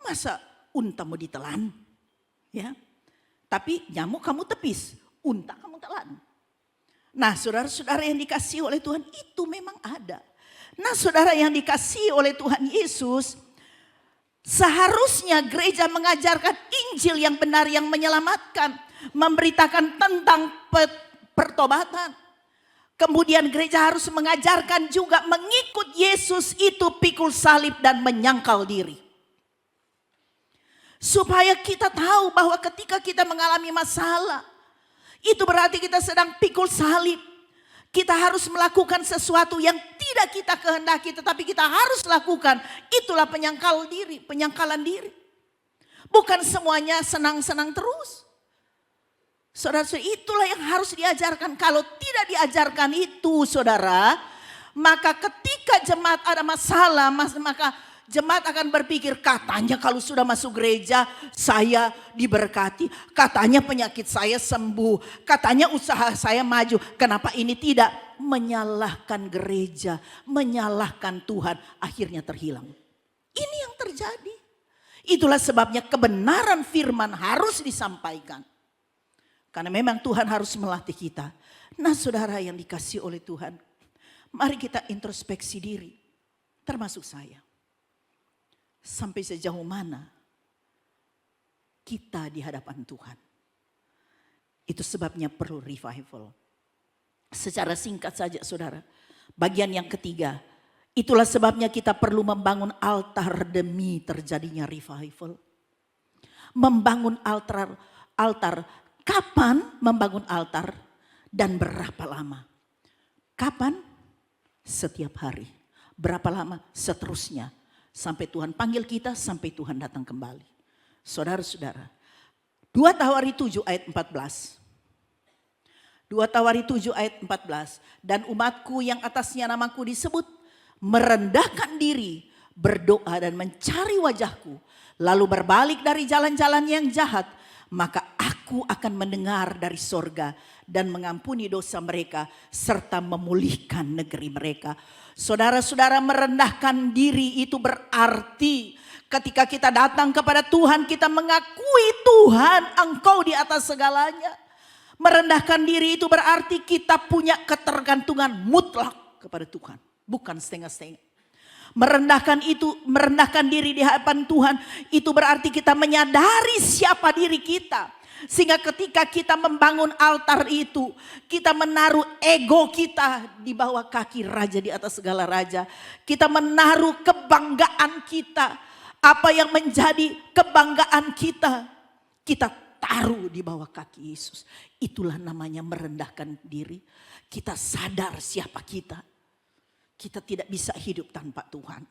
Masa unta mau ditelan? Ya. Tapi nyamuk kamu tepis, unta kamu telan. Nah saudara-saudara yang dikasihi oleh Tuhan itu memang ada. Nah saudara yang dikasihi oleh Tuhan Yesus, seharusnya gereja mengajarkan Injil yang benar yang menyelamatkan, memberitakan tentang pertobatan. Kemudian gereja harus mengajarkan juga mengikut Yesus itu pikul salib dan menyangkal diri. Supaya kita tahu bahwa ketika kita mengalami masalah, itu berarti kita sedang pikul salib. Kita harus melakukan sesuatu yang tidak kita kehendaki, tetapi kita harus lakukan. Itulah penyangkalan diri. Bukan semuanya senang-senang terus. Saudara-saudara, itulah yang harus diajarkan. Kalau tidak diajarkan itu saudara, maka ketika jemaat ada masalah, maka jemaat akan berpikir, katanya kalau sudah masuk gereja saya diberkati, katanya penyakit saya sembuh, katanya usaha saya maju, kenapa ini tidak? Menyalahkan gereja, menyalahkan Tuhan, akhirnya terhilang. Ini yang terjadi. Itulah sebabnya kebenaran firman harus disampaikan. Karena memang Tuhan harus melatih kita. Nah saudara yang dikasihi oleh Tuhan, mari kita introspeksi diri, termasuk saya. Sampai sejauh mana kita di hadapan Tuhan. Itu sebabnya perlu revival. Secara singkat saja saudara, bagian yang ketiga, itulah sebabnya kita perlu membangun altar demi terjadinya revival. Membangun altar. Kapan membangun altar dan berapa lama? Kapan? Setiap hari. Berapa lama? Seterusnya. Sampai Tuhan panggil kita, sampai Tuhan datang kembali. Saudara-saudara, 2 Tawari 7 ayat 14. 2 Tawari 7 ayat 14. Dan umatku yang atasnya namaku disebut, merendahkan diri, berdoa dan mencari wajahku, lalu berbalik dari jalan-jalan yang jahat, maka aku akan mendengar dari sorga dan mengampuni dosa mereka serta memulihkan negeri mereka. Saudara-saudara, merendahkan diri itu berarti ketika kita datang kepada Tuhan, kita mengakui Tuhan, Engkau di atas segalanya. Merendahkan diri itu berarti kita punya ketergantungan mutlak kepada Tuhan, bukan setengah-setengah. Merendahkan diri di hadapan Tuhan itu berarti kita menyadari siapa diri kita. Sehingga ketika kita membangun altar itu, kita menaruh ego kita di bawah kaki raja di atas segala raja. Kita menaruh kebanggaan kita, apa yang menjadi kebanggaan kita, kita taruh di bawah kaki Yesus. Itulah namanya merendahkan diri. Kita sadar siapa kita. Kita tidak bisa hidup tanpa Tuhan.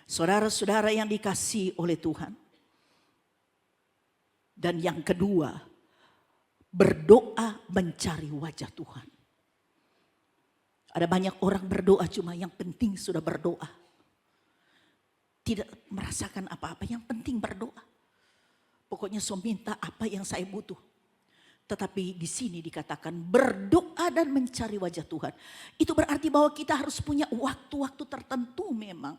Saudara-saudara yang dikasihi oleh Tuhan. Dan yang kedua, berdoa mencari wajah Tuhan. Ada banyak orang berdoa cuma yang penting sudah berdoa. Tidak merasakan apa-apa, yang penting berdoa. Pokoknya saya minta apa yang saya butuh. Tetapi di sini dikatakan berdoa dan mencari wajah Tuhan. Itu berarti bahwa kita harus punya waktu-waktu tertentu memang.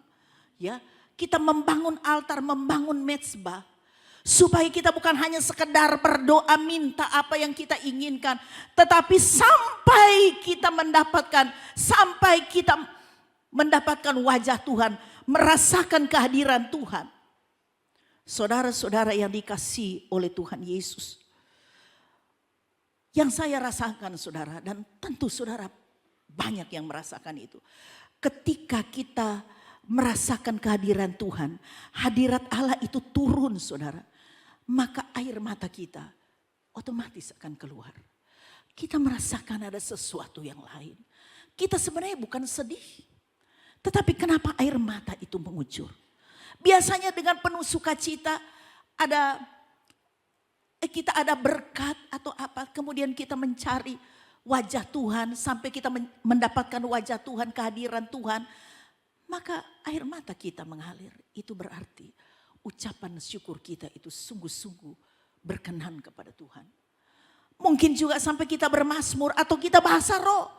Ya, kita membangun altar, membangun mezbah. Supaya kita bukan hanya sekedar berdoa minta apa yang kita inginkan. Tetapi sampai kita mendapatkan wajah Tuhan. Merasakan kehadiran Tuhan. Saudara-saudara yang dikasihi oleh Tuhan Yesus. Yang saya rasakan saudara, dan tentu saudara banyak yang merasakan itu. Ketika kita merasakan kehadiran Tuhan, hadirat Allah itu turun saudara. Maka air mata kita otomatis akan keluar. Kita merasakan ada sesuatu yang lain. Kita sebenarnya bukan sedih. Tetapi kenapa air mata itu mengucur? Biasanya dengan penuh sukacita kita ada berkat atau apa, kemudian kita mencari wajah Tuhan sampai kita mendapatkan wajah Tuhan, kehadiran Tuhan, maka air mata kita mengalir. Itu berarti ucapan syukur kita itu sungguh-sungguh berkenan kepada Tuhan. Mungkin juga sampai kita bermazmur atau kita bahasa roh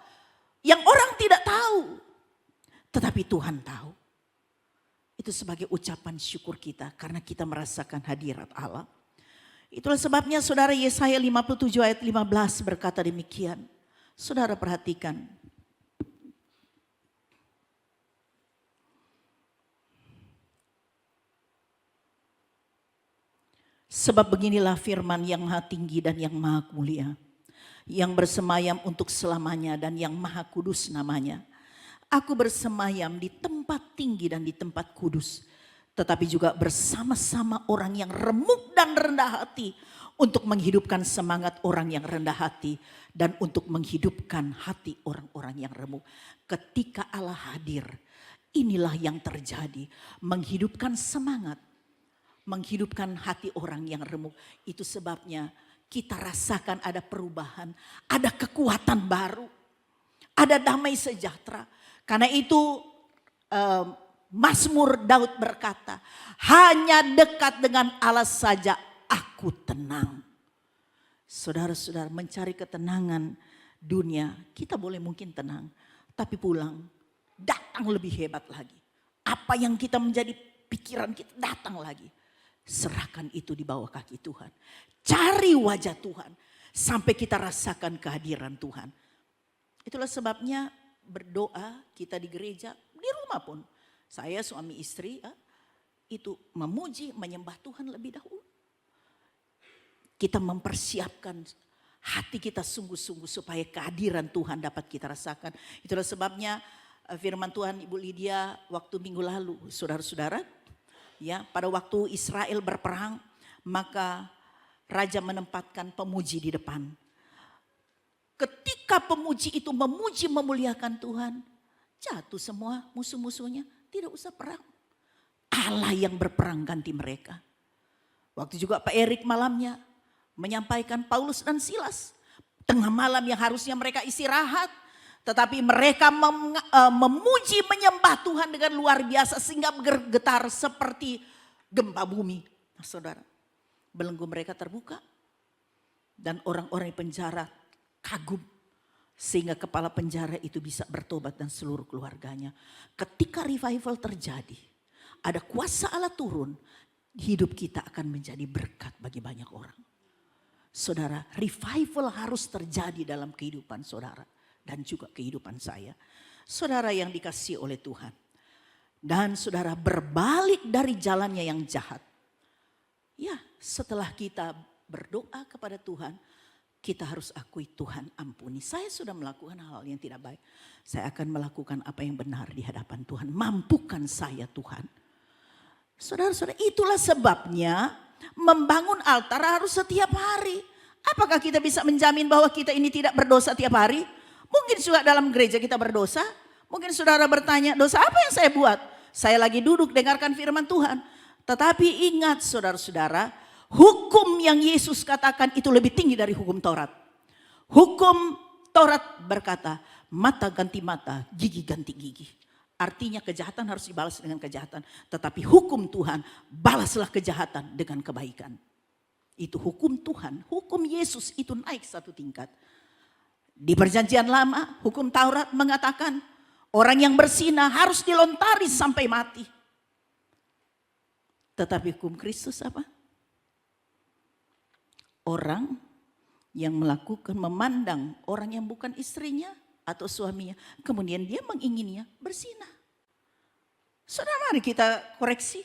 yang orang tidak tahu, tetapi Tuhan tahu. Itu sebagai ucapan syukur kita karena kita merasakan hadirat Allah. Itulah sebabnya saudara Yesaya 57 ayat 15 berkata demikian. Saudara perhatikan. Sebab beginilah firman yang maha tinggi dan yang maha mulia, yang bersemayam untuk selamanya dan yang maha kudus namanya. Aku bersemayam di tempat tinggi dan di tempat kudus, tetapi juga bersama-sama orang yang remuk dan rendah hati, untuk menghidupkan semangat orang yang rendah hati dan untuk menghidupkan hati orang-orang yang remuk. Ketika Allah hadir, inilah yang terjadi, menghidupkan semangat, menghidupkan hati orang yang remuk. Itu sebabnya kita rasakan ada perubahan, ada kekuatan baru, ada damai sejahtera. Karena itu Mazmur Daud berkata, hanya dekat dengan Allah saja aku tenang. Saudara-saudara, mencari ketenangan dunia, kita boleh mungkin tenang, tapi pulang datang lebih hebat lagi. Apa yang kita menjadi pikiran kita datang lagi. Serahkan itu di bawah kaki Tuhan. Cari wajah Tuhan sampai kita rasakan kehadiran Tuhan. Itulah sebabnya berdoa kita di gereja, di rumah pun. Saya suami istri itu memuji, menyembah Tuhan lebih dahulu. Kita mempersiapkan hati kita sungguh-sungguh supaya kehadiran Tuhan dapat kita rasakan. Itulah sebabnya firman Tuhan Ibu Lydia waktu minggu lalu, saudara-saudara, ya, pada waktu Israel berperang, maka raja menempatkan pemuji di depan. Ketika pemuji itu memuji memuliakan Tuhan, jatuh semua musuh-musuhnya, tidak usah perang. Allah yang berperang ganti mereka. Waktu juga Pak Erik malamnya menyampaikan Paulus dan Silas. Tengah malam yang harusnya mereka istirahat, tetapi mereka memuji menyembah Tuhan dengan luar biasa sehingga bergetar seperti gempa bumi. Nah, saudara, belenggu mereka terbuka dan orang-orang di penjara kagum sehingga kepala penjara itu bisa bertobat dan seluruh keluarganya. Ketika revival terjadi, ada kuasa Allah turun, hidup kita akan menjadi berkat bagi banyak orang. Saudara, revival harus terjadi dalam kehidupan saudara dan juga kehidupan saya. Saudara yang dikasihi oleh Tuhan. Dan saudara berbalik dari jalannya yang jahat. Ya, setelah kita berdoa kepada Tuhan, kita harus akui Tuhan ampuni. Saya sudah melakukan hal yang tidak baik. Saya akan melakukan apa yang benar di hadapan Tuhan. Mampukan saya Tuhan. Saudara-saudara, itulah sebabnya membangun altar harus setiap hari. Apakah kita bisa menjamin bahwa kita ini tidak berdosa tiap hari? Mungkin juga dalam gereja kita berdosa. Mungkin saudara bertanya, dosa apa yang saya buat? Saya lagi duduk dengarkan firman Tuhan. Tetapi ingat saudara-saudara, hukum yang Yesus katakan itu lebih tinggi dari hukum Taurat. Hukum Taurat berkata, mata ganti mata, gigi ganti gigi. Artinya kejahatan harus dibalas dengan kejahatan. Tetapi hukum Tuhan, balaslah kejahatan dengan kebaikan. Itu hukum Tuhan. Hukum Yesus itu naik satu tingkat. Di perjanjian lama, hukum Taurat mengatakan orang yang berzina harus dilontari sampai mati. Tetapi hukum Kristus apa? Orang yang melakukan, memandang orang yang bukan istrinya atau suaminya, kemudian dia mengingininya, berzina. Saudara, mari kita koreksi.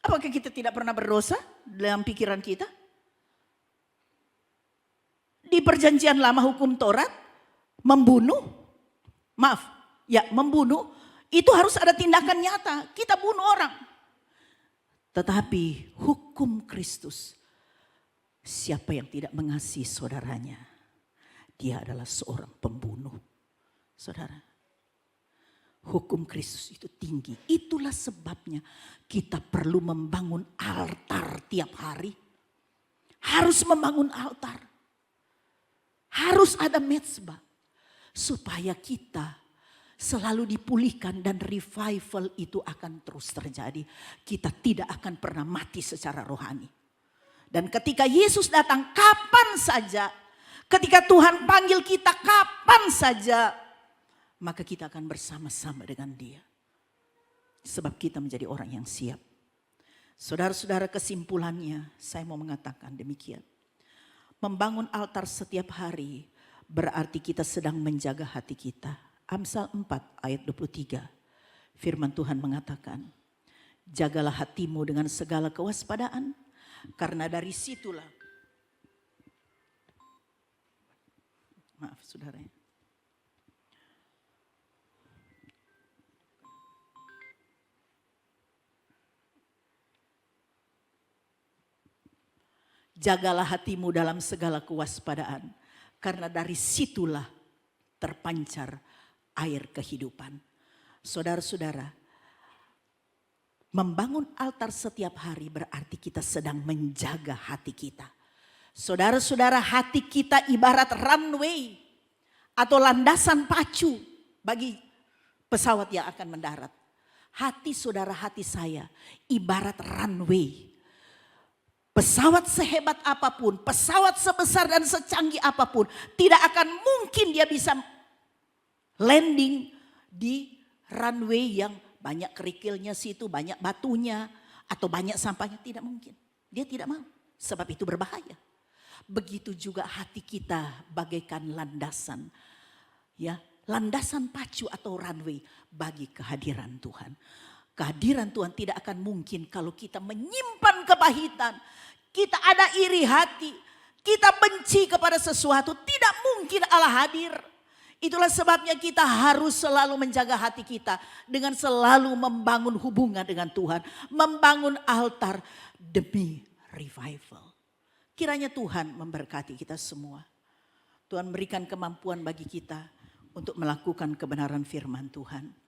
Apakah kita tidak pernah berdosa dalam pikiran kita? Di perjanjian lama hukum Taurat, membunuh itu harus ada tindakan nyata. Kita bunuh orang. Tetapi hukum Kristus, siapa yang tidak mengasihi saudaranya, dia adalah seorang pembunuh. Saudara, hukum Kristus itu tinggi. Itulah sebabnya kita perlu membangun altar tiap hari. Harus membangun altar. Harus ada mezbah. Supaya kita selalu dipulihkan dan revival itu akan terus terjadi. Kita tidak akan pernah mati secara rohani. Dan ketika Yesus datang kapan saja, ketika Tuhan panggil kita kapan saja, maka kita akan bersama-sama dengan Dia. Sebab kita menjadi orang yang siap. Saudara-saudara, kesimpulannya saya mau mengatakan demikian. Membangun altar setiap hari berarti kita sedang menjaga hati kita. Amsal 4 ayat 23. Firman Tuhan mengatakan, jagalah hatimu dengan segala kewaspadaan, Karena dari situlah, maaf saudara ya. Jagalah hatimu dalam segala kewaspadaan, karena dari situlah terpancar air kehidupan. Saudara-saudara, membangun altar setiap hari berarti kita sedang menjaga hati kita. Saudara-saudara, hati kita ibarat runway atau landasan pacu bagi pesawat yang akan mendarat. Hati saudara, hati saya ibarat runway. Pesawat sehebat apapun, pesawat sebesar dan secanggih apapun, tidak akan mungkin dia bisa landing di runway yang banyak kerikilnya situ, banyak batunya, atau banyak sampahnya. Tidak mungkin. Dia tidak mau. Sebab itu berbahaya. Begitu juga hati kita bagaikan landasan. Ya, landasan pacu atau runway bagi kehadiran Tuhan. Kehadiran Tuhan tidak akan mungkin kalau kita menyimpan kepahitan. Kita ada iri hati. Kita benci kepada sesuatu. Tidak mungkin Allah hadir. Itulah sebabnya kita harus selalu menjaga hati kita. Dengan selalu membangun hubungan dengan Tuhan. Membangun altar demi revival. Kiranya Tuhan memberkati kita semua. Tuhan berikan kemampuan bagi kita untuk melakukan kebenaran firman Tuhan.